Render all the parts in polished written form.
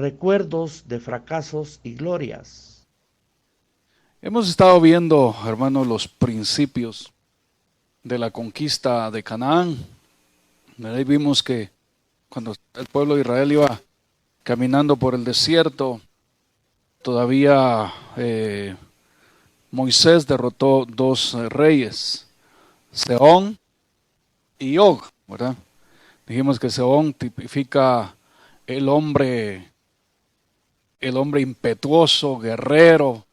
recuerdos de fracasos y glorias. Hemos estado viendo, hermanos, los principios de la conquista de Canaán. Ahí vimos que cuando el pueblo de Israel iba caminando por el desierto, todavía Moisés derrotó dos reyes, Sehón y Og, ¿verdad? Dijimos que Sehón tipifica el hombre impetuoso, guerrero,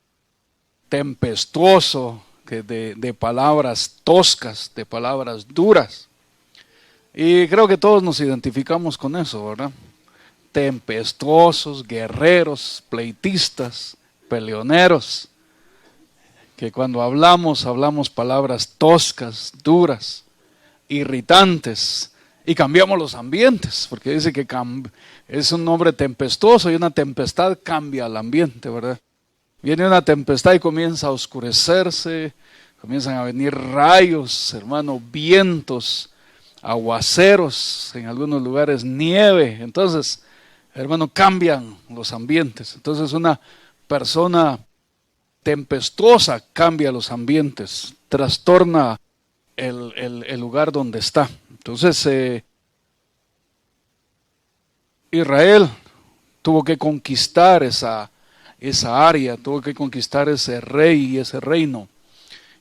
tempestuoso, de palabras toscas, de palabras duras. Y creo que todos nos identificamos con eso, ¿verdad? Tempestuosos, guerreros, pleitistas, peleoneros, que cuando hablamos palabras toscas, duras, irritantes, y cambiamos los ambientes, porque dice que es un hombre tempestuoso y una tempestad cambia el ambiente, ¿verdad? Viene una tempestad y comienza a oscurecerse, comienzan a venir rayos, hermano, vientos, aguaceros, en algunos lugares nieve. Entonces, hermano, cambian los ambientes. Entonces una persona tempestuosa cambia los ambientes, trastorna el lugar donde está. Entonces, Israel tuvo que conquistar esa área, tuvo que conquistar ese rey y ese reino.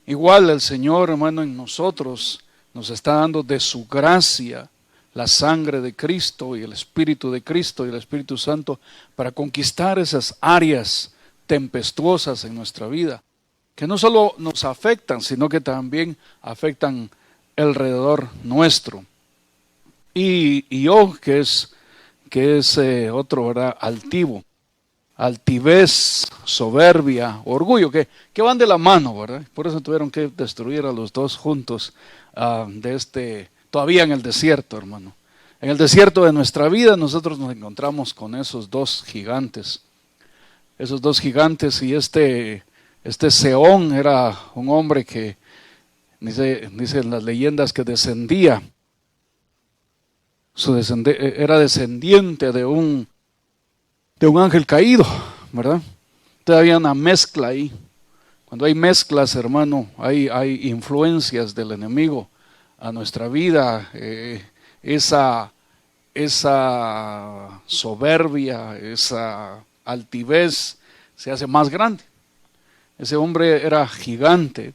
Igual el Señor, hermano, en nosotros nos está dando de su gracia la sangre de Cristo y el Espíritu de Cristo y el Espíritu Santo para conquistar esas áreas tempestuosas en nuestra vida, que no solo nos afectan, sino que también afectan alrededor nuestro. Y yo, que es otro, ¿verdad? Altivo, altivez, soberbia, orgullo, que van de la mano, ¿verdad? Por eso tuvieron que destruir a los dos juntos todavía en el desierto, hermano. En el desierto de nuestra vida nosotros nos encontramos con esos dos gigantes. Y este Sehón era un hombre que dicen las leyendas que era descendiente de un ángel caído, ¿verdad? Entonces había una mezcla ahí. Cuando hay mezclas, hermano, hay influencias del enemigo a nuestra vida. Esa soberbia, esa altivez se hace más grande. Ese hombre era gigante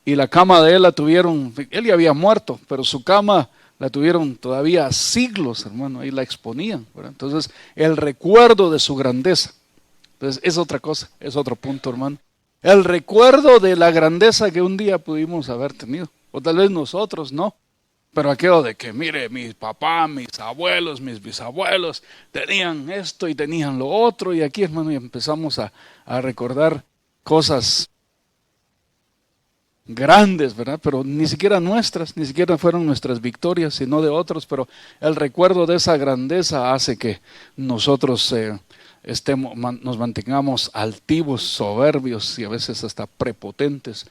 y la cama de él él ya había muerto, pero su cama la tuvieron todavía siglos, hermano, ahí la exponían, ¿verdad? Entonces, el recuerdo de su grandeza. Entonces, es otra cosa, es otro punto, hermano. El recuerdo de la grandeza que un día pudimos haber tenido, o tal vez nosotros no, pero aquello de que, mire, mis papás, mis abuelos, mis bisabuelos tenían esto y tenían lo otro, y aquí, hermano, empezamos a recordar cosas grandes, ¿verdad? Pero ni siquiera fueron nuestras victorias, sino de otros, pero el recuerdo de esa grandeza hace que nosotros nos mantengamos altivos, soberbios y a veces hasta prepotentes.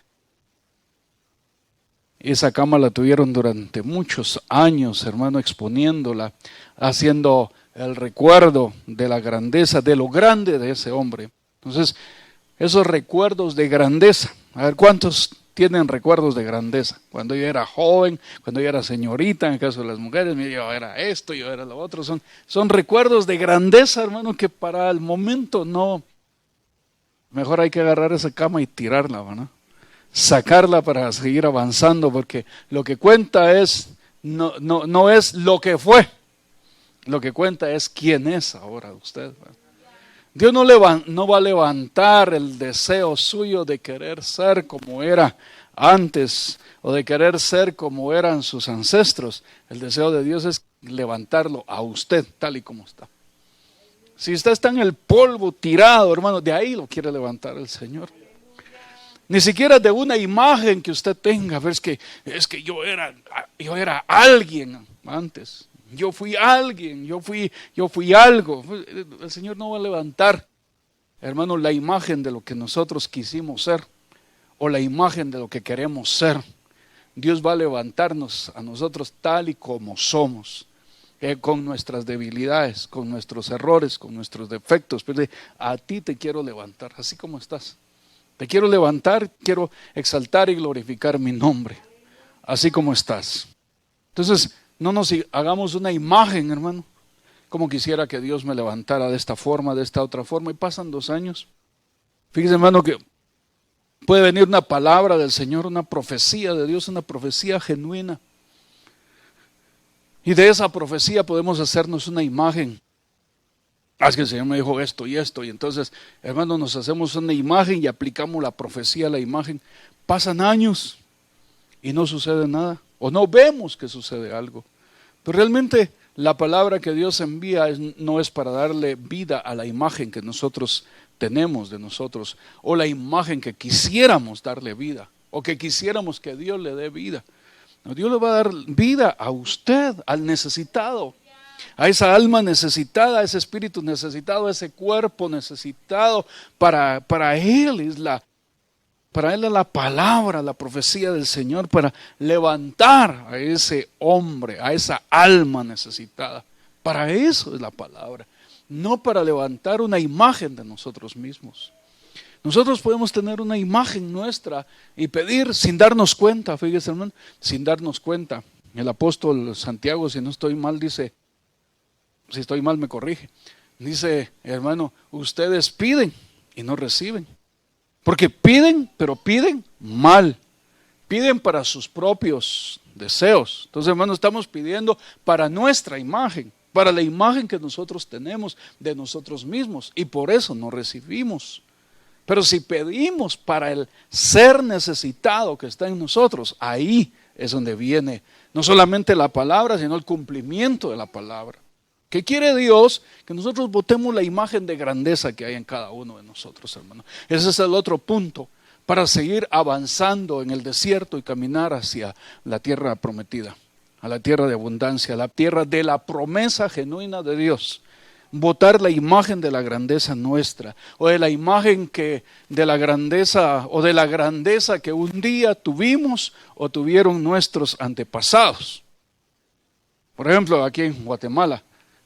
Esa cama la tuvieron durante muchos años, hermano, exponiéndola, haciendo el recuerdo de la grandeza, de lo grande de ese hombre. Entonces, esos recuerdos de grandeza, a ver, ¿cuántos tienen recuerdos de grandeza? Cuando yo era joven, cuando yo era señorita, en el caso de las mujeres, yo era esto, yo era lo otro. Son recuerdos de grandeza, hermano, que para el momento no. Mejor hay que agarrar esa cama y tirarla, ¿verdad? Sacarla para seguir avanzando, porque lo que cuenta no es lo que fue. Lo que cuenta es quién es ahora usted, ¿verdad? Dios no va a levantar el deseo suyo de querer ser como era antes o de querer ser como eran sus ancestros. El deseo de Dios es levantarlo a usted tal y como está. Si usted está en el polvo tirado, hermano, de ahí lo quiere levantar el Señor. Ni siquiera de una imagen que usted tenga. Es que yo era alguien antes. Yo fui alguien, yo fui algo. El Señor no va a levantar, hermano, la imagen de lo que nosotros quisimos ser o la imagen de lo que queremos ser. Dios va a levantarnos a nosotros tal y como somos. con nuestras debilidades, con nuestros errores, con nuestros defectos, pero a ti te quiero levantar, así como estás. Te quiero levantar, quiero exaltar y glorificar mi nombre, así como estás. Entonces, no nos hagamos una imagen, hermano, como quisiera que Dios me levantara de esta forma, de esta otra forma, y pasan 2 años. Fíjese, hermano, que puede venir una palabra del Señor, una profecía de Dios, una profecía genuina. Y de esa profecía podemos hacernos una imagen. Es que el Señor me dijo esto y esto, y entonces, hermano, nos hacemos una imagen y aplicamos la profecía a la imagen. Pasan años y no sucede nada, o no vemos que sucede algo. Pero realmente la palabra que Dios envía no es para darle vida a la imagen que nosotros tenemos de nosotros, o la imagen que quisiéramos darle vida, o que quisiéramos que Dios le dé vida. No, Dios le va a dar vida a usted, al necesitado, a esa alma necesitada, a ese espíritu necesitado, a ese cuerpo necesitado. Para Él es la palabra, la profecía del Señor, para levantar a ese hombre, a esa alma necesitada. Para eso es la palabra, no para levantar una imagen de nosotros mismos. Nosotros podemos tener una imagen nuestra y pedir sin darnos cuenta, fíjese, hermano, sin darnos cuenta. El apóstol Santiago, si no estoy mal, dice, si estoy mal me corrige, dice, hermano, ustedes piden y no reciben. Porque piden, pero piden mal. Piden para sus propios deseos. Entonces, hermano, estamos pidiendo para nuestra imagen, para la imagen que nosotros tenemos de nosotros mismos, y por eso no recibimos. Pero si pedimos para el ser necesitado que está en nosotros, ahí es donde viene no solamente la palabra, sino el cumplimiento de la palabra. ¿Qué quiere Dios? Que nosotros botemos la imagen de grandeza que hay en cada uno de nosotros, hermano. Ese es el otro punto para seguir avanzando en el desierto y caminar hacia la tierra prometida, a la tierra de abundancia, a la tierra de la promesa genuina de Dios. Botar la imagen de la grandeza nuestra, o de la imagen de la grandeza que un día tuvimos o tuvieron nuestros antepasados. Por ejemplo, aquí en Guatemala,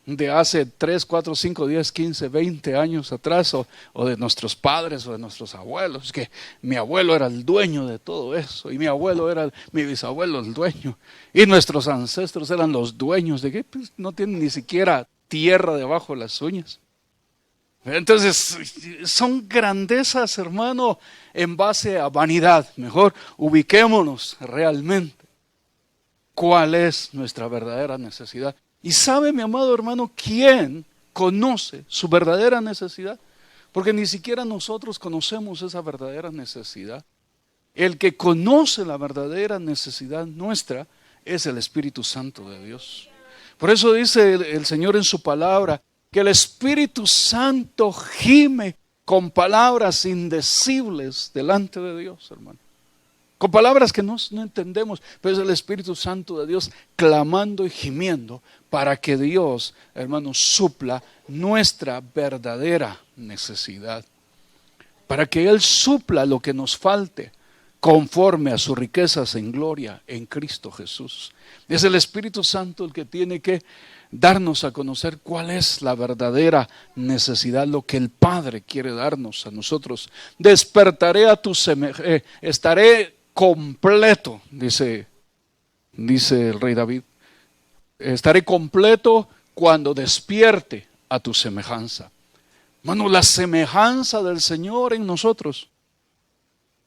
de hace 3, 4, 5, 10, 15, 20 años atrás, o de nuestros padres o de nuestros abuelos, que mi abuelo era el dueño de todo eso, y mi bisabuelo el dueño, y nuestros ancestros eran los dueños de que pues, no tienen ni siquiera tierra debajo de las uñas. Entonces, son grandezas, hermano, en base a vanidad. Mejor ubiquémonos realmente cuál es nuestra verdadera necesidad. Y sabe, mi amado hermano, ¿quién conoce su verdadera necesidad? Porque ni siquiera nosotros conocemos esa verdadera necesidad. El que conoce la verdadera necesidad nuestra es el Espíritu Santo de Dios. Por eso dice el Señor en su palabra que el Espíritu Santo gime con palabras indecibles delante de Dios, hermano. Con palabras que no entendemos, pero es el Espíritu Santo de Dios clamando y gimiendo para que Dios, hermano, supla nuestra verdadera necesidad. Para que Él supla lo que nos falte conforme a sus riquezas en gloria en Cristo Jesús. Es el Espíritu Santo el que tiene que darnos a conocer cuál es la verdadera necesidad, lo que el Padre quiere darnos a nosotros. Despertaré a tu semejanza, estaré completo, dice el rey David. Estaré completo cuando despierte a tu semejanza. Hermano, la semejanza del Señor en nosotros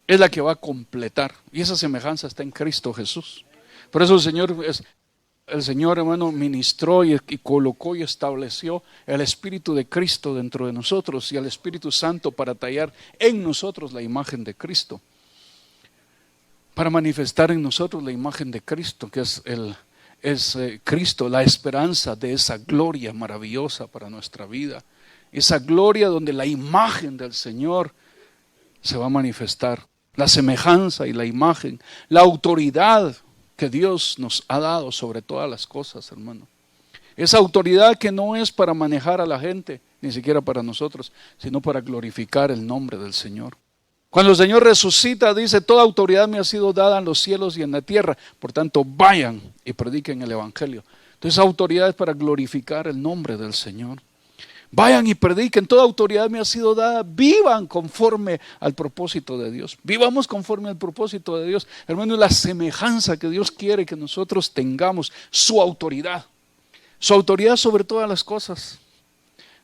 es la que va a completar, y esa semejanza está en Cristo Jesús. Por eso el Señor, hermano, ministró y colocó y estableció el Espíritu de Cristo dentro de nosotros y el Espíritu Santo para tallar en nosotros la imagen de Cristo, para manifestar en nosotros la imagen de Cristo, que es Cristo, la esperanza de esa gloria maravillosa para nuestra vida, esa gloria donde la imagen del Señor se va a manifestar, la semejanza y la imagen, la autoridad que Dios nos ha dado sobre todas las cosas, hermano. Esa autoridad que no es para manejar a la gente, ni siquiera para nosotros, sino para glorificar el nombre del Señor. Cuando el Señor resucita, dice, toda autoridad me ha sido dada en los cielos y en la tierra, por tanto vayan y prediquen el Evangelio. Entonces, autoridad es para glorificar el nombre del Señor. Vayan y prediquen, toda autoridad me ha sido dada, vivan conforme al propósito de Dios. Vivamos conforme al propósito de Dios. Hermano, la semejanza que Dios quiere que nosotros tengamos, su autoridad sobre todas las cosas.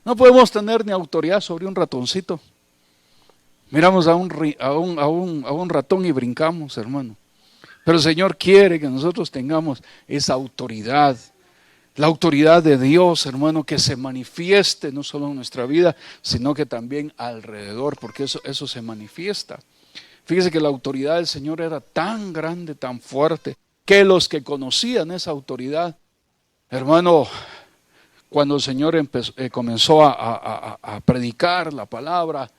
No podemos tener ni autoridad sobre un ratoncito. Miramos a un ratón y brincamos, hermano. Pero el Señor quiere que nosotros tengamos esa autoridad. La autoridad de Dios, hermano, que se manifieste no solo en nuestra vida, sino que también alrededor, porque eso se manifiesta. Fíjese que la autoridad del Señor era tan grande, tan fuerte, que los que conocían esa autoridad, hermano, cuando el Señor comenzó a predicar la palabra,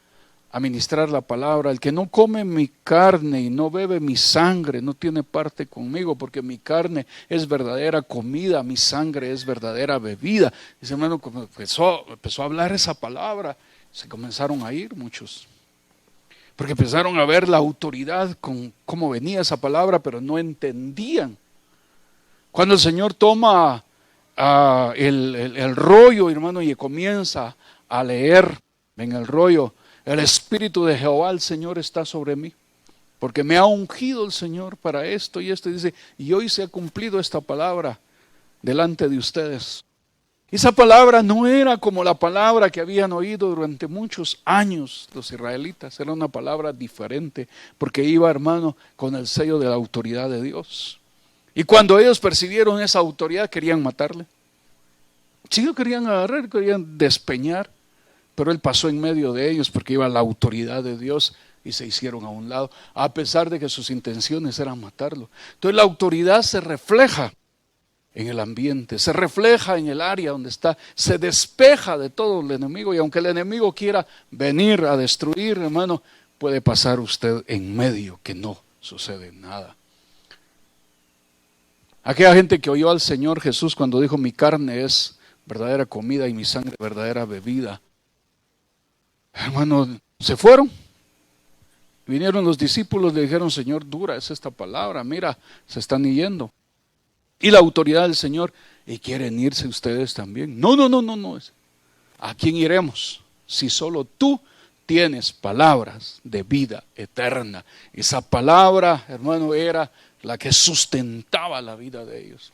a ministrar la palabra, el que no come mi carne y no bebe mi sangre no tiene parte conmigo, porque mi carne es verdadera comida, mi sangre es verdadera bebida. Ese hermano empezó a hablar esa palabra, se comenzaron a ir muchos, porque empezaron a ver la autoridad con cómo venía esa palabra, pero no entendían. Cuando el Señor toma el rollo, hermano, y comienza a leer en el rollo, el Espíritu de Jehová, el Señor, está sobre mí, porque me ha ungido el Señor para esto y esto. Y dice, y hoy se ha cumplido esta palabra delante de ustedes. Esa palabra no era como la palabra que habían oído durante muchos años los israelitas. Era una palabra diferente, porque iba, hermano, con el sello de la autoridad de Dios. Y cuando ellos percibieron esa autoridad, querían matarle. Sí, lo querían agarrar, querían despeñar. Pero él pasó en medio de ellos porque iba la autoridad de Dios y se hicieron a un lado, a pesar de que sus intenciones eran matarlo. Entonces la autoridad se refleja en el ambiente, se refleja en el área donde está, se despeja de todo el enemigo, y aunque el enemigo quiera venir a destruir, hermano, puede pasar usted en medio que no sucede nada. Aquella gente que oyó al Señor Jesús cuando dijo, mi carne es verdadera comida y mi sangre verdadera bebida, hermano, se fueron. Vinieron los discípulos, le dijeron, Señor, dura es esta palabra, mira, se están yendo. Y la autoridad del Señor, ¿y quieren irse ustedes también? No. ¿A quién iremos? Si solo tú tienes palabras de vida eterna. Esa palabra, hermano, era la que sustentaba la vida de ellos.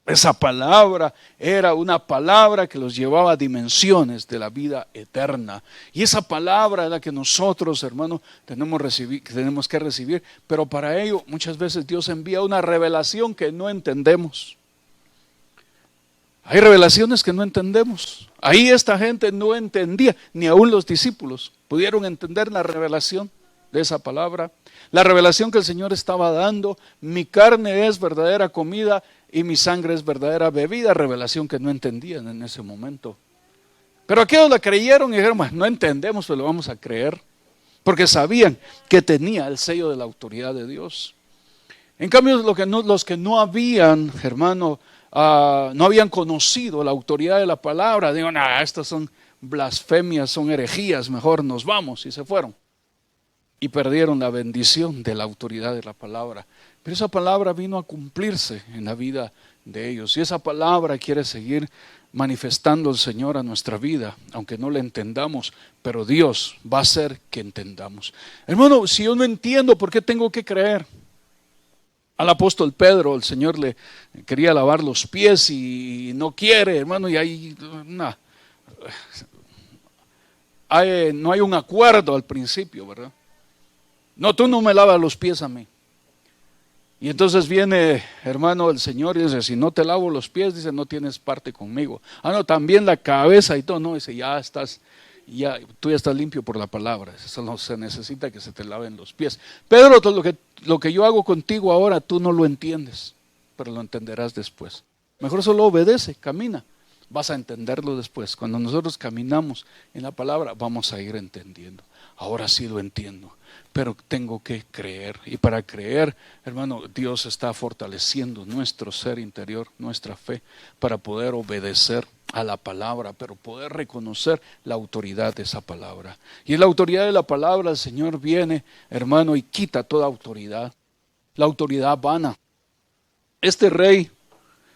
Esa palabra era una palabra que los llevaba a dimensiones de la vida eterna. Y esa palabra es la que nosotros, hermanos, tenemos que recibir. Pero para ello muchas veces Dios envía una revelación que no entendemos. Hay revelaciones que no entendemos. Ahí esta gente no entendía, ni aún los discípulos pudieron entender la revelación de esa palabra. La revelación que el Señor estaba dando, mi carne es verdadera comida y mi sangre es verdadera bebida, revelación que no entendían en ese momento. Pero aquellos la creyeron y dijeron, no entendemos, pero lo vamos a creer, porque sabían que tenía el sello de la autoridad de Dios. En cambio, los que no habían, hermano, no habían conocido la autoridad de la palabra, digo, estas son blasfemias, son herejías, mejor nos vamos, y se fueron. Y perdieron la bendición de la autoridad de la palabra. Pero esa palabra vino a cumplirse en la vida de ellos. Y esa palabra quiere seguir manifestando el Señor a nuestra vida, aunque no la entendamos, pero Dios va a hacer que entendamos. Hermano, si yo no entiendo, ¿por qué tengo que creer? Al apóstol Pedro, el Señor le quería lavar los pies y no quiere, hermano, y ahí no hay un acuerdo al principio, ¿verdad? No, tú no me lavas los pies a mí. Y entonces viene, hermano, el Señor y dice, si no te lavo los pies, dice, no tienes parte conmigo. No, también la cabeza y todo, no, dice, tú ya estás limpio por la palabra. Eso no se necesita que se te laven los pies. Pedro, lo que yo hago contigo ahora, tú no lo entiendes, pero lo entenderás después. Mejor solo obedece, camina. Vas a entenderlo después. Cuando nosotros caminamos en la palabra, vamos a ir entendiendo. Ahora sí lo entiendo, pero tengo que creer. Y para creer, hermano, Dios está fortaleciendo nuestro ser interior, nuestra fe, para poder obedecer a la palabra, pero poder reconocer la autoridad de esa palabra. Y en la autoridad de la palabra el Señor viene, hermano, y quita toda autoridad, la autoridad vana. Este rey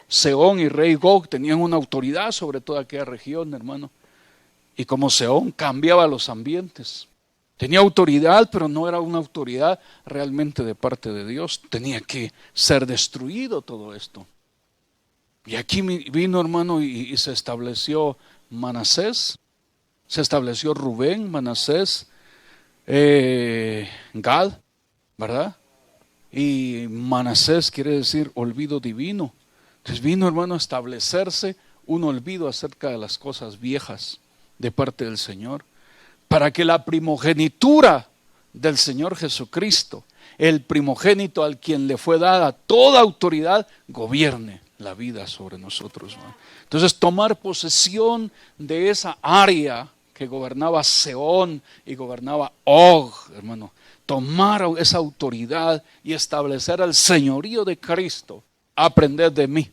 Sehón y rey Gog tenían una autoridad sobre toda aquella región, hermano. Y como Sehón cambiaba los ambientes. Tenía autoridad, pero no era una autoridad realmente de parte de Dios. Tenía que ser destruido todo esto. Y aquí vino, hermano, y se estableció Manasés, se estableció Rubén, Manasés, Gad, ¿verdad? Y Manasés quiere decir olvido divino. Entonces vino, hermano, a establecerse un olvido acerca de las cosas viejas de parte del Señor, para que la primogenitura del Señor Jesucristo, el primogénito al quien le fue dada toda autoridad, gobierne la vida sobre nosotros, ¿no? Entonces tomar posesión de esa área que gobernaba Sehón y gobernaba Og, hermano, tomar esa autoridad y establecer el señorío de Cristo. Aprended de mí,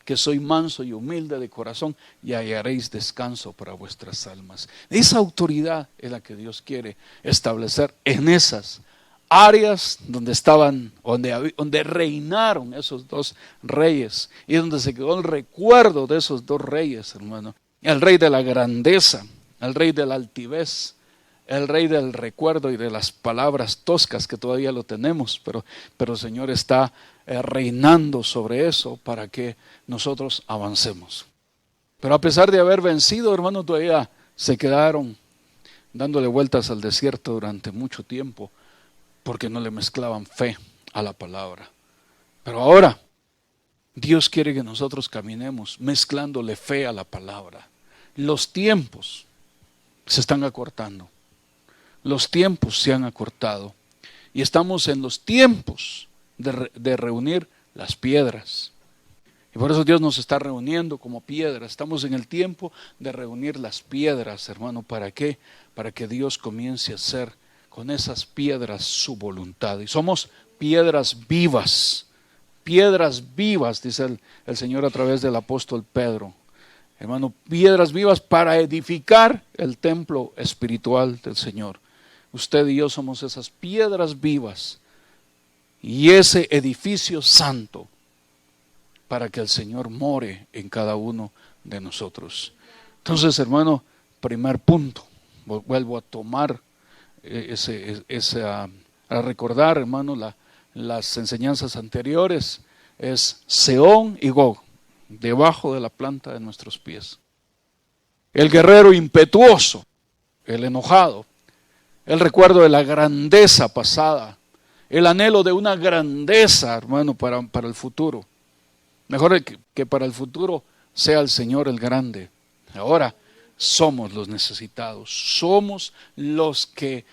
que soy manso y humilde de corazón, y hallaréis descanso para vuestras almas. Esa autoridad es la que Dios quiere establecer en esas áreas donde reinaron esos dos reyes, y donde se quedó el recuerdo de esos dos reyes, hermano. El rey de la grandeza, el rey de la altivez, el rey del recuerdo y de las palabras toscas, que todavía lo tenemos, pero el Señor está reinando sobre eso para que nosotros avancemos. Pero a pesar de haber vencido, hermano, todavía se quedaron dándole vueltas al desierto durante mucho tiempo, porque no le mezclaban fe a la palabra. Pero ahora Dios quiere que nosotros caminemos mezclándole fe a la palabra. Los tiempos se están acortando. Los tiempos se han acortado. Y estamos en los tiempos de reunir las piedras. Y por eso Dios nos está reuniendo como piedras. Estamos en el tiempo de reunir las piedras, hermano. ¿Para qué? Para que Dios comience a hacer con esas piedras su voluntad. Y somos piedras vivas, dice el Señor a través del apóstol Pedro. Hermano, piedras vivas para edificar el templo espiritual del Señor. Usted y yo somos esas piedras vivas y ese edificio santo para que el Señor more en cada uno de nosotros. Entonces, hermano, primer punto, vuelvo a tomar a recordar, hermano, las enseñanzas anteriores, es Sehón y Gog, debajo de la planta de nuestros pies. El guerrero impetuoso, el enojado, el recuerdo de la grandeza pasada, el anhelo de una grandeza, hermano, para el futuro. Mejor que para el futuro sea el Señor el grande. Ahora somos los necesitados, somos los que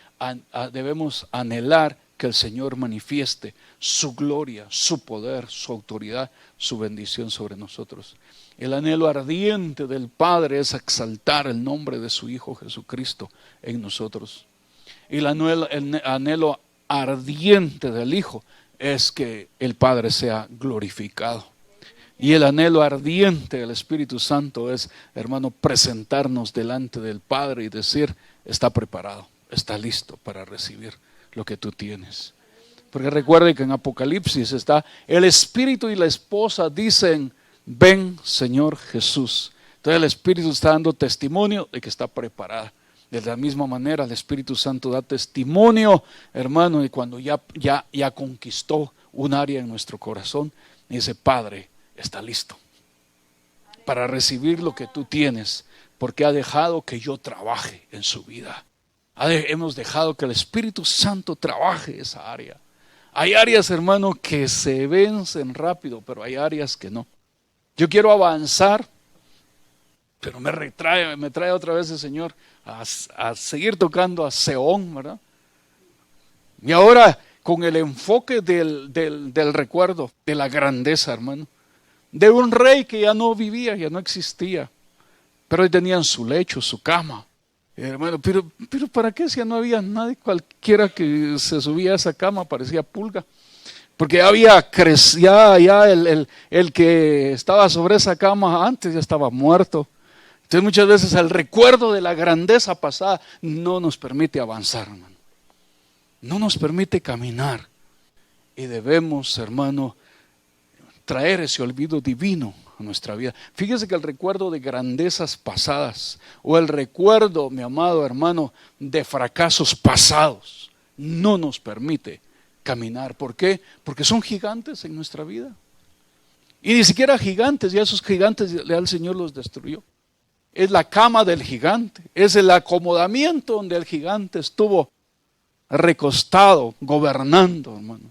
debemos anhelar que el Señor manifieste su gloria, su poder, su autoridad, su bendición sobre nosotros. El anhelo ardiente del Padre es exaltar el nombre de su Hijo Jesucristo en nosotros. Y el anhelo ardiente del Hijo es que el Padre sea glorificado. Y el anhelo ardiente del Espíritu Santo es, hermano, presentarnos delante del Padre y decir, está preparado, está listo para recibir lo que tú tienes. Porque recuerde que en Apocalipsis está, el Espíritu y la esposa dicen, ven Señor Jesús. Entonces el Espíritu está dando testimonio de que está preparada. De la misma manera el Espíritu Santo da testimonio, hermano, y cuando ya conquistó un área en nuestro corazón, dice, Padre, está listo para recibir lo que tú tienes, porque ha dejado que yo trabaje en su vida. Hemos dejado que el Espíritu Santo trabaje esa área. Hay áreas, hermano, que se vencen rápido, pero hay áreas que no. Yo quiero avanzar, pero me trae otra vez el Señor a seguir tocando a Sehón, ¿verdad? Y ahora con el enfoque del recuerdo, de la grandeza, hermano, de un rey que ya no vivía, ya no existía, pero tenían su lecho, su cama. Hermano, pero ¿para qué si ya no había nadie? Cualquiera que se subía a esa cama parecía pulga, porque había crecido, ya el que estaba sobre esa cama antes ya estaba muerto. Entonces muchas veces el recuerdo de la grandeza pasada no nos permite avanzar, hermano. No nos permite caminar. Y debemos, hermano, traer ese olvido divino en nuestra vida. Fíjese que el recuerdo de grandezas pasadas o el recuerdo, mi amado hermano, de fracasos pasados no nos permite caminar. ¿Por qué? Porque son gigantes en nuestra vida. Y ni siquiera gigantes, ya esos gigantes ya el Señor los destruyó. Es la cama del gigante, es el acomodamiento donde el gigante estuvo recostado, gobernando, hermano.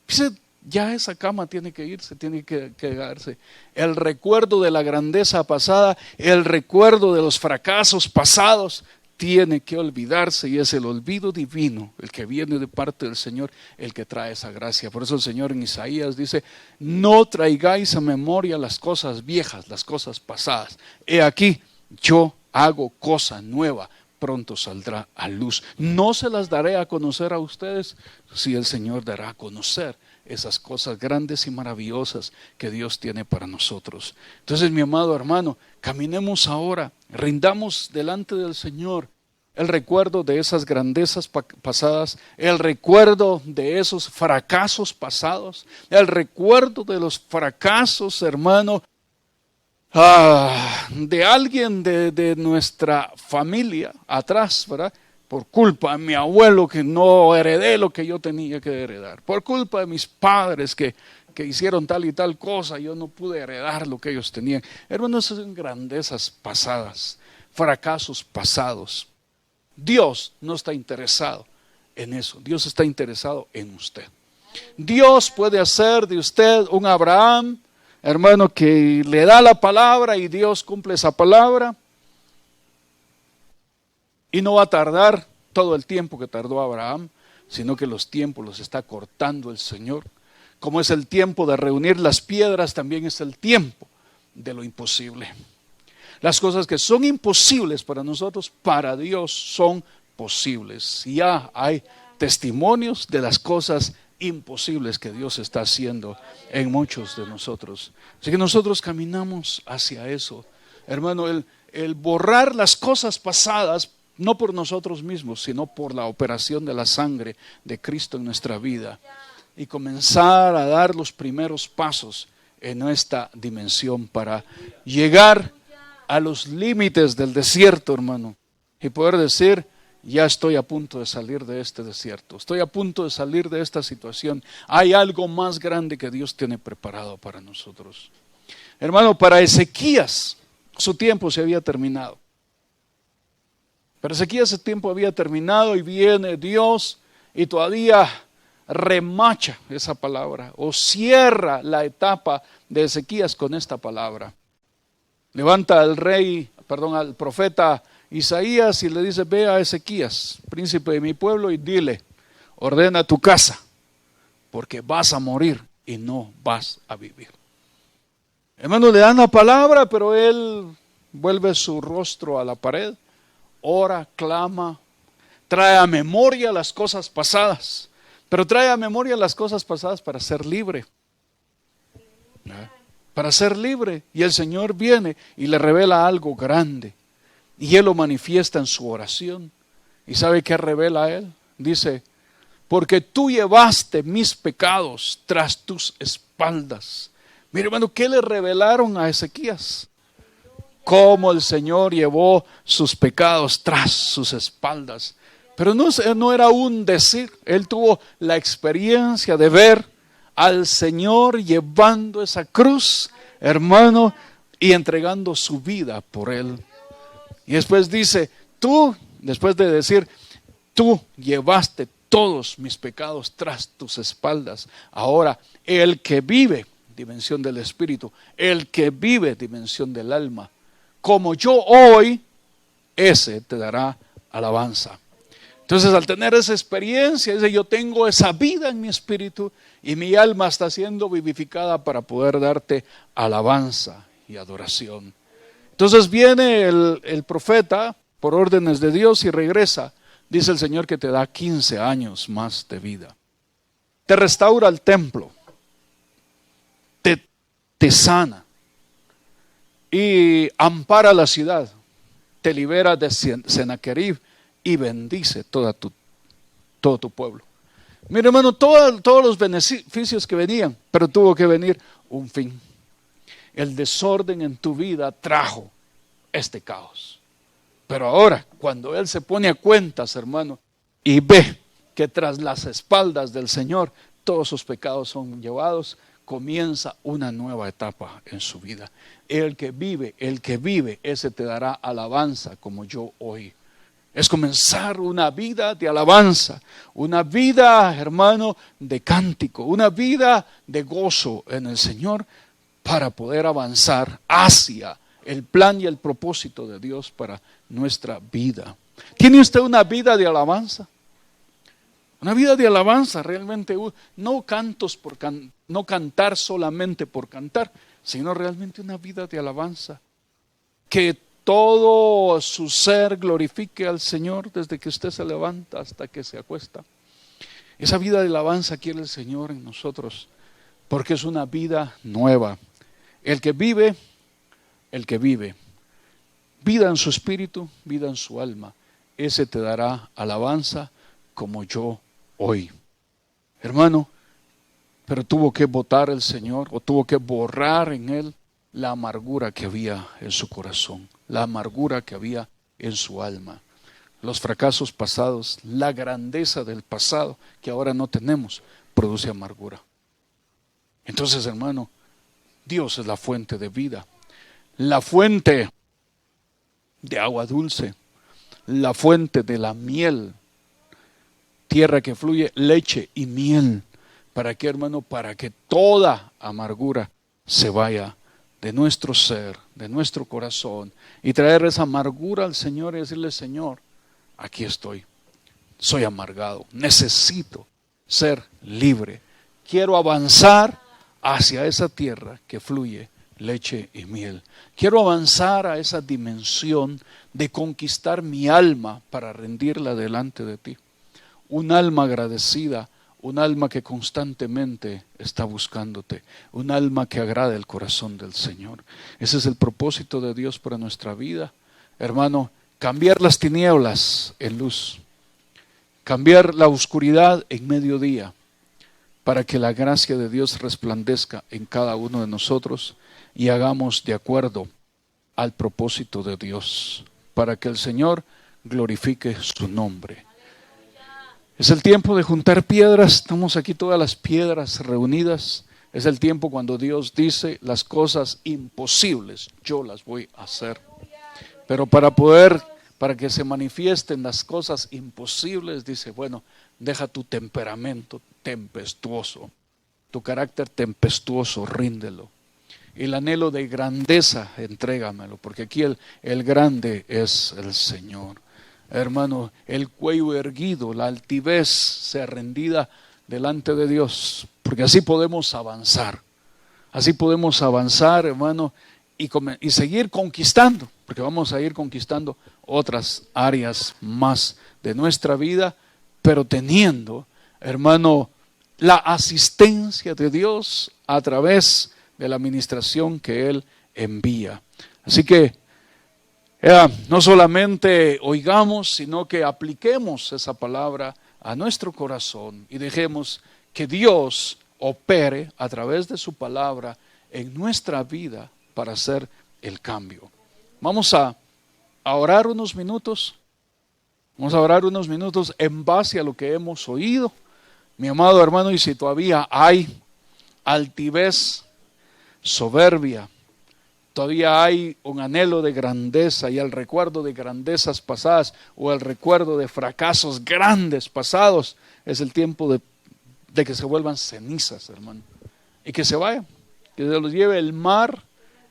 Dice, ya esa cama tiene que irse, tiene que quedarse. El recuerdo de la grandeza pasada, el recuerdo de los fracasos pasados, tiene que olvidarse, y es el olvido divino, el que viene de parte del Señor, el que trae esa gracia. Por eso el Señor en Isaías dice, no traigáis a memoria las cosas viejas, las cosas pasadas. He aquí, yo hago cosa nueva, pronto saldrá a luz. No se las daré a conocer a ustedes, si el Señor dará a conocer esas cosas grandes y maravillosas que Dios tiene para nosotros. Entonces, mi amado hermano, caminemos ahora, rindamos delante del Señor el recuerdo de esas grandezas pasadas, el recuerdo de esos fracasos pasados, el recuerdo de los fracasos, hermano, de alguien de nuestra familia atrás, ¿verdad? Por culpa de mi abuelo, que no heredé lo que yo tenía que heredar. Por culpa de mis padres que hicieron tal y tal cosa, yo no pude heredar lo que ellos tenían. Hermanos, son grandezas pasadas, fracasos pasados. Dios no está interesado en eso. Dios está interesado en usted. Dios puede hacer de usted un Abraham, hermano, que le da la palabra y Dios cumple esa palabra. Y no va a tardar todo el tiempo que tardó Abraham, sino que los tiempos los está cortando el Señor. Como es el tiempo de reunir las piedras, también es el tiempo de lo imposible. Las cosas que son imposibles para nosotros, para Dios son posibles. Ya hay testimonios de las cosas imposibles que Dios está haciendo en muchos de nosotros. Así que nosotros caminamos hacia eso. Hermano, el borrar las cosas pasadas, no por nosotros mismos, sino por la operación de la sangre de Cristo en nuestra vida, y comenzar a dar los primeros pasos en esta dimensión para llegar a los límites del desierto, hermano, y poder decir, ya estoy a punto de salir de este desierto, estoy a punto de salir de esta situación. Hay algo más grande que Dios tiene preparado para nosotros. Hermano, para Ezequías, su tiempo se había terminado. Para Ezequías ese tiempo había terminado y viene Dios y todavía remacha esa palabra o cierra la etapa de Ezequías con esta palabra. Levanta al profeta Isaías y le dice, ve a Ezequías, príncipe de mi pueblo, y dile, ordena tu casa, porque vas a morir y no vas a vivir. Hermano, le dan la palabra, pero él vuelve su rostro a la pared, ora, clama, trae a memoria las cosas pasadas, pero trae a memoria las cosas pasadas para ser libre. Para ser libre, y el Señor viene y le revela algo grande, y Él lo manifiesta en su oración. ¿Y sabe qué revela a Él? Dice, porque tú llevaste mis pecados tras tus espaldas. Mire, hermano, ¿qué le revelaron a Ezequías? Cómo el Señor llevó sus pecados tras sus espaldas. Pero no era un decir, él tuvo la experiencia de ver al Señor llevando esa cruz, hermano, y entregando su vida por él. Y después dice, después de decir, tú llevaste todos mis pecados tras tus espaldas. Ahora, el que vive, dimensión del espíritu, el que vive, dimensión del alma, como yo hoy, ese te dará alabanza. Entonces, al tener esa experiencia, yo tengo esa vida en mi espíritu y mi alma está siendo vivificada para poder darte alabanza y adoración. Entonces viene el profeta por órdenes de Dios y regresa. Dice el Señor que te da 15 años más de vida. Te restaura el templo. Te sana. Y ampara la ciudad. Te libera de Sennacherib y bendice todo tu pueblo. Mira, hermano, todos los beneficios que venían, pero tuvo que venir un fin. el desorden en tu vida trajo este caos. Pero ahora, cuando Él se pone a cuentas, hermano, y ve que tras las espaldas del Señor todos sus pecados son llevados, comienza una nueva etapa en su vida. El que vive, ese te dará alabanza como yo hoy. Es comenzar una vida de alabanza, una vida, hermano, de cántico, una vida de gozo en el Señor para poder avanzar hacia el plan y el propósito de Dios para nuestra vida. ¿Tiene usted una vida de alabanza? Una vida de alabanza realmente, no cantos por no cantar solamente por cantar, sino realmente una vida de alabanza. Que todo su ser glorifique al Señor desde que usted se levanta hasta que se acuesta. Esa vida de alabanza quiere el Señor en nosotros, porque es una vida nueva. El que vive, vida en su espíritu, vida en su alma, ese te dará alabanza como yo hoy. Hermano, pero tuvo que botar el Señor, o tuvo que borrar en él la amargura que había en su corazón, la amargura que había en su alma, los fracasos pasados, la grandeza del pasado que ahora no tenemos, produce amargura. Entonces, hermano, Dios es la fuente de vida, la fuente de agua dulce, la fuente de la miel, tierra que fluye leche y miel. ¿Para qué, hermano? Para que toda amargura se vaya de nuestro ser, de nuestro corazón, y traer esa amargura al Señor y decirle: Señor, aquí estoy, soy amargado, necesito ser libre, quiero avanzar hacia esa tierra que fluye leche y miel. Quiero avanzar a esa dimensión de conquistar mi alma para rendirla delante de ti. Un alma agradecida, un alma que constantemente está buscándote, un alma que agrada el corazón del Señor. Ese es el propósito de Dios para nuestra vida, hermano, cambiar las tinieblas en luz, cambiar la oscuridad en mediodía, para que la gracia de Dios resplandezca en cada uno de nosotros y hagamos de acuerdo al propósito de Dios, para que el Señor glorifique su nombre. Es el tiempo de juntar piedras, estamos aquí todas las piedras reunidas. Es el tiempo cuando Dios dice: las cosas imposibles yo las voy a hacer. Pero para que se manifiesten las cosas imposibles, dice: bueno, deja tu temperamento tempestuoso, tu carácter tempestuoso, ríndelo. El anhelo de grandeza, entrégamelo, porque aquí el grande es el Señor. Hermano, el cuello erguido, la altivez sea rendida delante de Dios, porque así podemos avanzar. Así podemos avanzar, hermano, y seguir conquistando, porque vamos a ir conquistando otras áreas más de nuestra vida, pero teniendo, hermano, la asistencia de Dios a través de la administración que Él envía. Así que no solamente oigamos, sino que apliquemos esa palabra a nuestro corazón y dejemos que Dios opere a través de su palabra en nuestra vida para hacer el cambio. Vamos a orar unos minutos. Vamos a orar unos minutos en base a lo que hemos oído. Mi amado hermano, y si todavía hay altivez, soberbia, todavía hay un anhelo de grandeza y el recuerdo de grandezas pasadas o el recuerdo de fracasos grandes pasados, es el tiempo de que se vuelvan cenizas, hermano, y que se vayan, que se los lleve el mar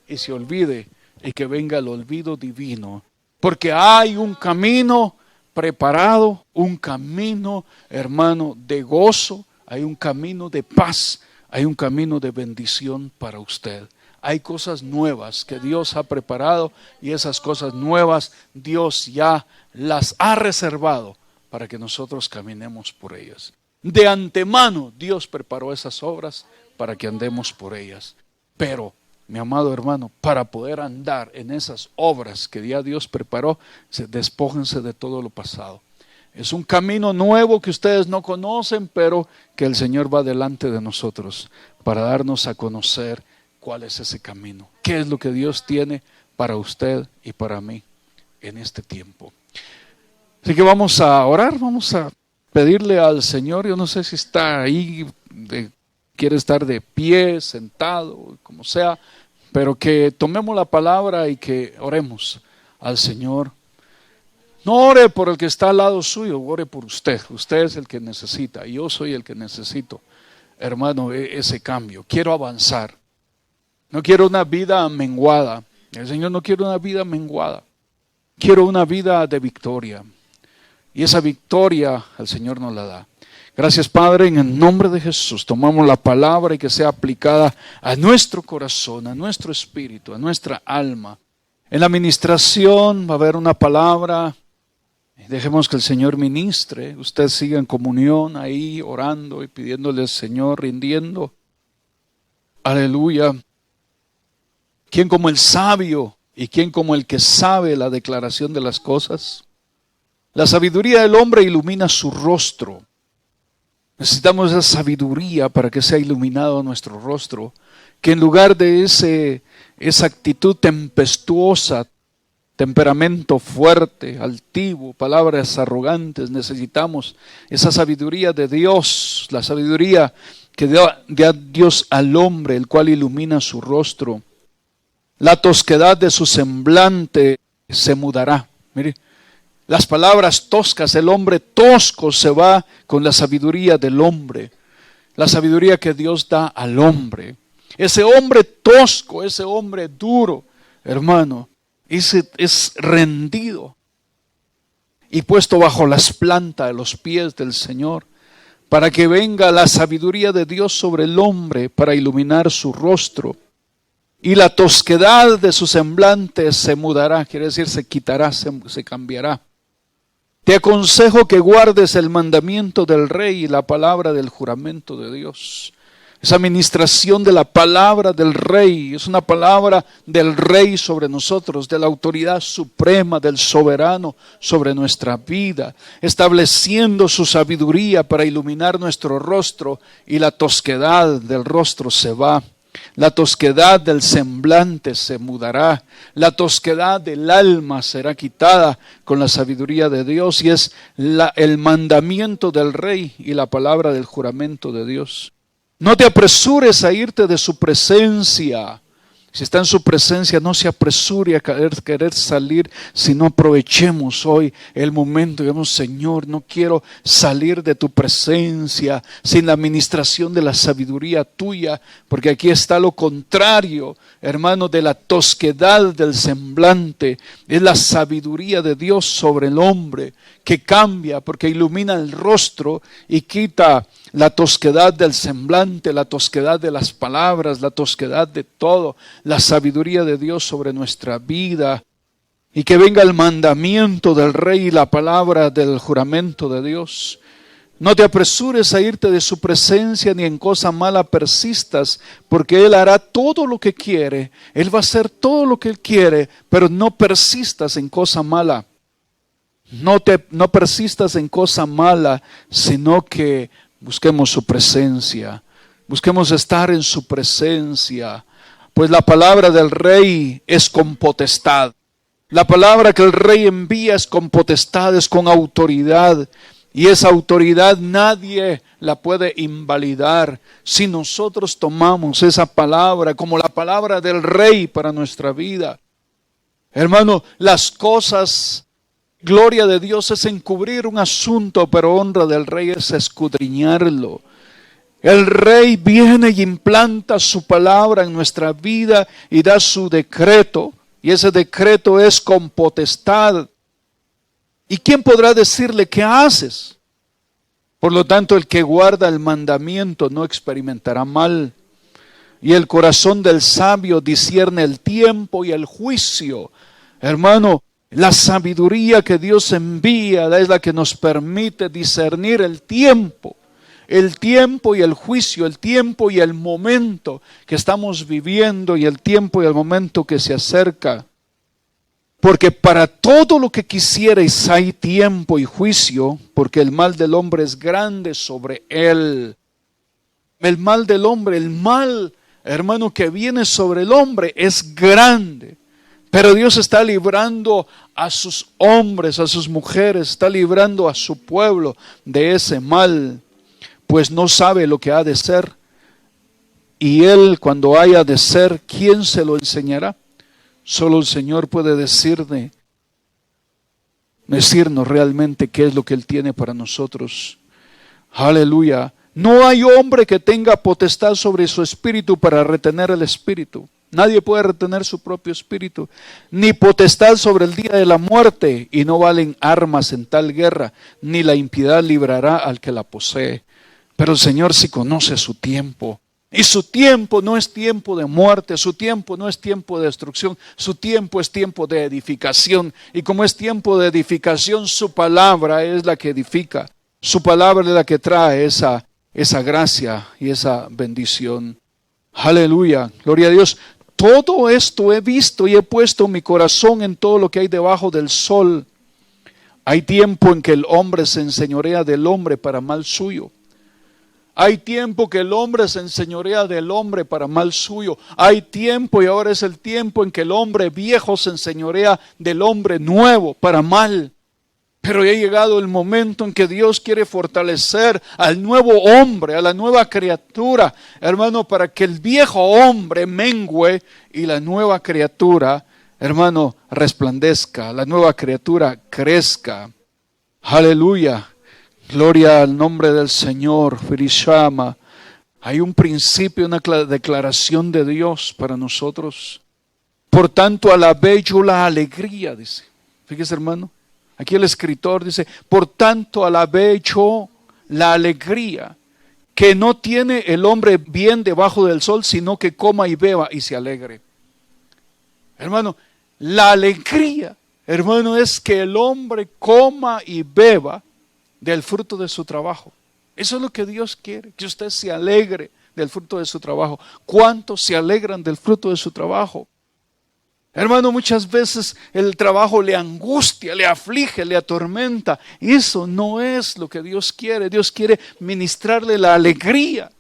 y se olvide, y que venga el olvido divino, porque hay un camino preparado, un camino, hermano, de gozo, hay un camino de paz, hay un camino de bendición para usted. Hay cosas nuevas que Dios ha preparado y esas cosas nuevas Dios ya las ha reservado para que nosotros caminemos por ellas. De antemano Dios preparó esas obras para que andemos por ellas. Pero, mi amado hermano, para poder andar en esas obras que ya Dios preparó, despójense de todo lo pasado. Es un camino nuevo que ustedes no conocen, pero que el Señor va delante de nosotros para darnos a conocer cuál es ese camino, qué es lo que Dios tiene para usted y para mí en este tiempo. Así que vamos a orar, vamos a pedirle al Señor. Yo no sé si está ahí, quiere estar de pie, sentado, como sea, pero que tomemos la palabra y que oremos al Señor. No ore por el que está al lado suyo, ore por usted. Usted es el que necesita, y yo soy el que necesito, hermano, ese cambio. Quiero avanzar. No quiero una vida menguada. El Señor no quiere una vida menguada. Quiero una vida de victoria. Y esa victoria el Señor nos la da. Gracias, Padre, en el nombre de Jesús. Tomamos la palabra y que sea aplicada a nuestro corazón, a nuestro espíritu, a nuestra alma. En la administración va a haber una palabra. Dejemos que el Señor ministre. Usted siga en comunión ahí, orando y pidiéndole al Señor, rindiendo. Aleluya. ¿Quién como el sabio y quién como el que sabe la declaración de las cosas? La sabiduría del hombre ilumina su rostro. Necesitamos esa sabiduría para que sea iluminado nuestro rostro. Que en lugar de esa actitud tempestuosa, temperamento fuerte, altivo, palabras arrogantes, necesitamos esa sabiduría de Dios, la sabiduría que da Dios al hombre, el cual ilumina su rostro. La tosquedad de su semblante se mudará. Mire, las palabras toscas, el hombre tosco se va con la sabiduría del hombre, la sabiduría que Dios da al hombre. Ese hombre tosco, ese hombre duro, hermano, es rendido y puesto bajo las plantas de los pies del Señor, para que venga la sabiduría de Dios sobre el hombre para iluminar su rostro. Y la tosquedad de su semblante se mudará, quiere decir se quitará, se cambiará. Te aconsejo que guardes el mandamiento del rey y la palabra del juramento de Dios. Esa administración de la palabra del rey es una palabra del rey sobre nosotros, de la autoridad suprema del soberano sobre nuestra vida, estableciendo su sabiduría para iluminar nuestro rostro, y la tosquedad del rostro se va. La tosquedad del semblante se mudará, la tosquedad del alma será quitada con la sabiduría de Dios, y es el mandamiento del rey y la palabra del juramento de Dios. No te apresures a irte de su presencia. Si está en su presencia, no se apresure a querer salir, sino aprovechemos hoy el momento. Digamos, Señor, no quiero salir de tu presencia sin la administración de la sabiduría tuya, porque aquí está lo contrario, hermano, de la tosquedad del semblante. Es la sabiduría de Dios sobre el hombre que cambia, porque ilumina el rostro y quita la tosquedad del semblante, la tosquedad de las palabras, la tosquedad de todo, la sabiduría de Dios sobre nuestra vida, y que venga el mandamiento del rey y la palabra del juramento de Dios. No te apresures a irte de su presencia, ni en cosa mala persistas, porque Él hará todo lo que quiere, Él va a hacer todo lo que Él quiere, pero no persistas en cosa mala. No persistas en cosa mala, sino que busquemos su presencia, busquemos estar en su presencia, pues la palabra del rey es con potestad. La palabra que el rey envía es con potestad, es con autoridad, y esa autoridad nadie la puede invalidar si nosotros tomamos esa palabra como la palabra del rey para nuestra vida. Hermano, las cosas, gloria de Dios es encubrir un asunto, pero honra del rey es escudriñarlo. El rey viene y implanta su palabra en nuestra vida y da su decreto, y ese decreto es con potestad. ¿Y quién podrá decirle qué haces? Por lo tanto, el que guarda el mandamiento no experimentará mal, y el corazón del sabio discierne el tiempo y el juicio. Hermano, la sabiduría que Dios envía es la que nos permite discernir el tiempo y el juicio, el tiempo y el momento que estamos viviendo, y el tiempo y el momento que se acerca. Porque para todo lo que quisierais hay tiempo y juicio, porque el mal del hombre es grande sobre él. El mal del hombre, el mal hermano, que viene sobre el hombre es grande. Pero Dios está librando a sus hombres, a sus mujeres, está librando a su pueblo de ese mal, pues no sabe lo que ha de ser. Y él, cuando haya de ser, ¿quién se lo enseñará? Solo el Señor puede decirnos realmente qué es lo que Él tiene para nosotros. Aleluya. No hay hombre que tenga potestad sobre su espíritu para retener el espíritu. Nadie puede retener su propio espíritu, ni potestad sobre el día de la muerte, y no valen armas en tal guerra, ni la impiedad librará al que la posee. Pero el Señor sí conoce su tiempo, y su tiempo no es tiempo de muerte, su tiempo no es tiempo de destrucción, su tiempo es tiempo de edificación, y como es tiempo de edificación, su palabra es la que edifica, su palabra es la que trae esa gracia y esa bendición. Aleluya, gloria a Dios. Todo esto he visto y he puesto mi corazón en todo lo que hay debajo del sol. Hay tiempo en que el hombre se enseñorea del hombre para mal suyo. Hay tiempo que el hombre se enseñorea del hombre para mal suyo. Hay tiempo, y ahora es el tiempo en que el hombre viejo se enseñorea del hombre nuevo para mal. Pero ya ha llegado el momento en que Dios quiere fortalecer al nuevo hombre, a la nueva criatura, hermano, para que el viejo hombre mengüe y la nueva criatura, hermano, resplandezca, la nueva criatura crezca. Aleluya, gloria al nombre del Señor, Firishama. Hay un principio, una declaración de Dios para nosotros. Por tanto, alabé yo la alegría, dice. Fíjese, hermano. Aquí el escritor dice, por tanto alabé yo la alegría que no tiene el hombre bien debajo del sol, sino que coma y beba y se alegre. Hermano, la alegría, hermano, es que el hombre coma y beba del fruto de su trabajo. Eso es lo que Dios quiere, que usted se alegre del fruto de su trabajo. ¿Cuántos se alegran del fruto de su trabajo? Hermano, muchas veces el trabajo le angustia, le aflige, le atormenta. Eso no es lo que Dios quiere. Dios quiere ministrarle la alegría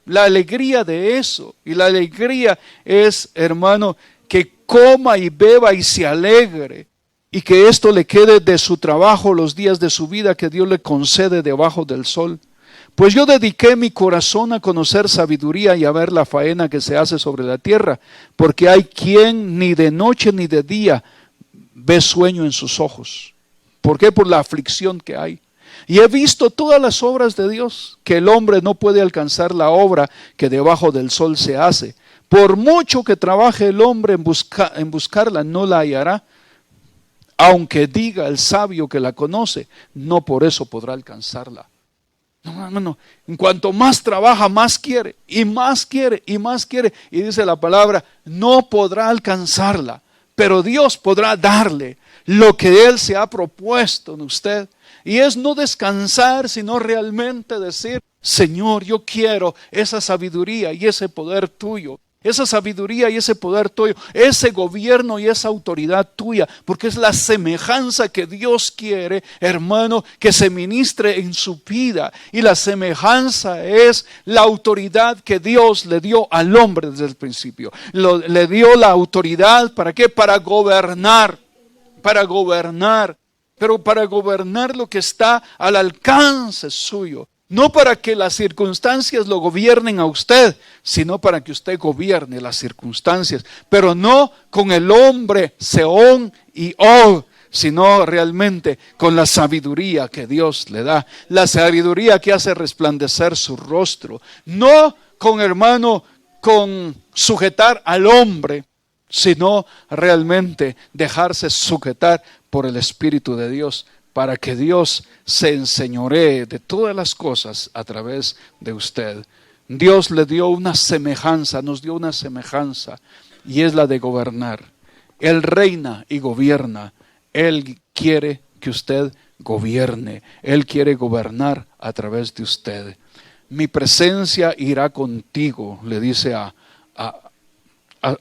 de eso. Y la alegría es, hermano, que coma y beba y se alegre. Y que esto le quede de su trabajo los días de su vida que Dios le concede debajo del sol. Pues yo dediqué mi corazón a conocer sabiduría y a ver la faena que se hace sobre la tierra, porque hay quien ni de noche ni de día ve sueño en sus ojos. ¿Por qué? Por la aflicción que hay. Y he visto todas las obras de Dios, que el hombre no puede alcanzar la obra que debajo del sol se hace. Por mucho que trabaje el hombre en buscarla, no la hallará. Aunque diga el sabio que la conoce, no por eso podrá alcanzarla. No. En cuanto más trabaja, más quiere, y más quiere, y más quiere. Y dice la palabra, no podrá alcanzarla, pero Dios podrá darle lo que Él se ha propuesto en usted. Y es no descansar, sino realmente decir, Señor, yo quiero esa sabiduría y ese poder tuyo. Esa sabiduría y ese poder tuyo, ese gobierno y esa autoridad tuya, porque es la semejanza que Dios quiere, hermano, que se ministre en su vida. Y la semejanza es la autoridad que Dios le dio al hombre desde el principio. Le dio la autoridad, ¿para qué? Para gobernar, pero para gobernar lo que está al alcance suyo. No para que las circunstancias lo gobiernen a usted, sino para que usted gobierne las circunstancias. Pero no con el hombre Seón y Og, sino realmente con la sabiduría que Dios le da. La sabiduría que hace resplandecer su rostro. No con sujetar al hombre, sino realmente dejarse sujetar por el Espíritu de Dios, para que Dios se enseñoree de todas las cosas a través de usted. Dios le dio una semejanza, nos dio una semejanza, y es la de gobernar. Él reina y gobierna. Él quiere que usted gobierne. Él quiere gobernar a través de usted. Mi presencia irá contigo, le dice a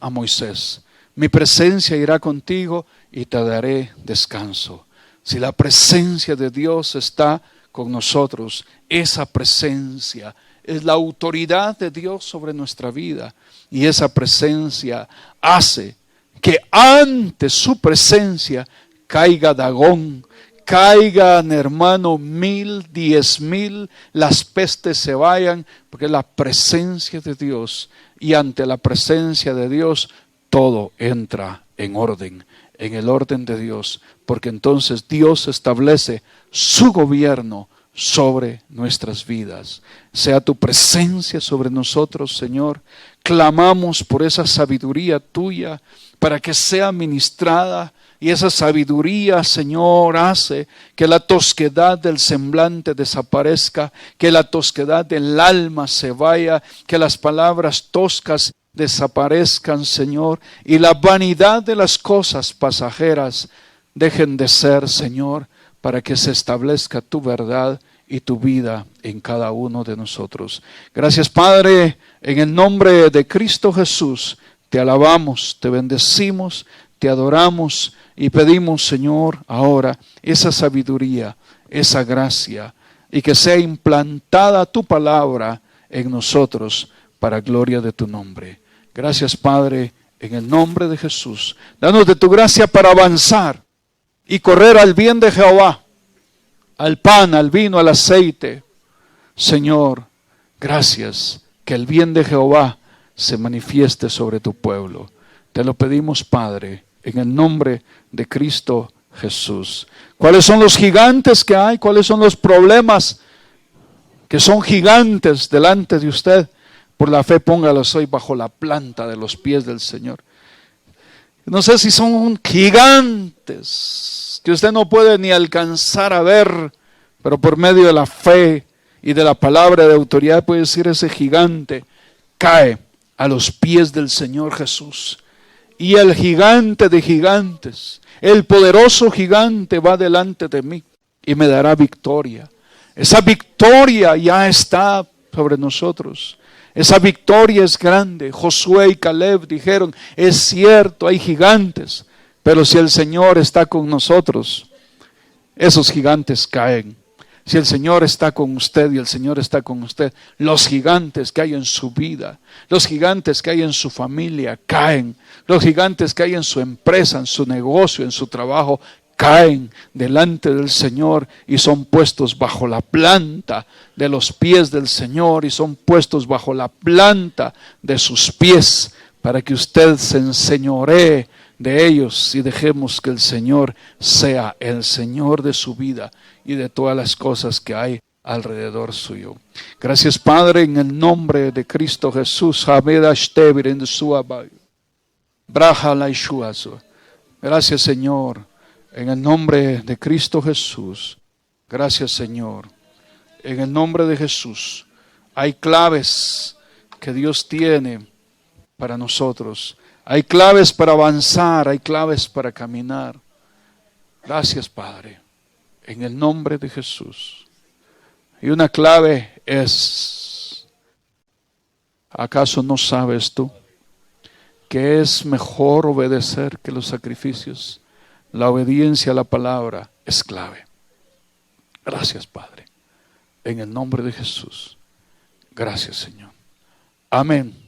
Moisés. Mi presencia irá contigo y te daré descanso. Si la presencia de Dios está con nosotros, esa presencia es la autoridad de Dios sobre nuestra vida. Y esa presencia hace que ante su presencia caiga Dagón, caigan, hermano, 1000, 10,000, las pestes se vayan, porque la presencia de Dios, y ante la presencia de Dios todo entra en orden, en el orden de Dios, porque entonces Dios establece su gobierno sobre nuestras vidas. Sea tu presencia sobre nosotros, Señor. Clamamos por esa sabiduría tuya para que sea ministrada, y esa sabiduría, Señor, hace que la tosquedad del semblante desaparezca, que la tosquedad del alma se vaya, que las palabras toscas desaparezcan, Señor, y la vanidad de las cosas pasajeras dejen de ser, Señor, para que se establezca tu verdad y tu vida en cada uno de nosotros. Gracias, Padre, en el nombre de Cristo Jesús, te alabamos, te bendecimos, te adoramos y pedimos, Señor, ahora esa sabiduría, esa gracia, y que sea implantada tu palabra en nosotros para gloria de tu nombre. Gracias, Padre, en el nombre de Jesús. Danos de tu gracia para avanzar y correr al bien de Jehová, al pan, al vino, al aceite. Señor, gracias, que el bien de Jehová se manifieste sobre tu pueblo. Te lo pedimos, Padre, en el nombre de Cristo Jesús. ¿Cuáles son los gigantes que hay? ¿Cuáles son los problemas que son gigantes delante de usted? Por la fe póngalos hoy bajo la planta de los pies del Señor. No sé si son gigantes que usted no puede ni alcanzar a ver, pero por medio de la fe y de la palabra de autoridad puede decir: ese gigante cae a los pies del Señor Jesús. Y el gigante de gigantes, el poderoso gigante, va delante de mí y me dará victoria. Esa victoria ya está sobre nosotros. Esa victoria es grande. Josué y Caleb dijeron: es cierto, hay gigantes, pero si el Señor está con nosotros, esos gigantes caen. Si el Señor está con usted y el Señor está con usted, los gigantes que hay en su vida, los gigantes que hay en su familia caen. Los gigantes que hay en su empresa, en su negocio, en su trabajo, caen delante del Señor y son puestos bajo la planta de los pies del Señor, y son puestos bajo la planta de sus pies, para que usted se enseñoree de ellos y dejemos que el Señor sea el Señor de su vida y de todas las cosas que hay alrededor suyo. Gracias, Padre, en el nombre de Cristo Jesús. Gracias, Señor, en el nombre de Cristo Jesús. Gracias, Señor. En el nombre de Jesús hay claves que Dios tiene para nosotros. Hay claves para avanzar, hay claves para caminar. Gracias, Padre, en el nombre de Jesús. Y una clave es: ¿acaso no sabes tú que es mejor obedecer que los sacrificios? La obediencia a la palabra es clave. Gracias, Padre, en el nombre de Jesús. Gracias, Señor. Amén.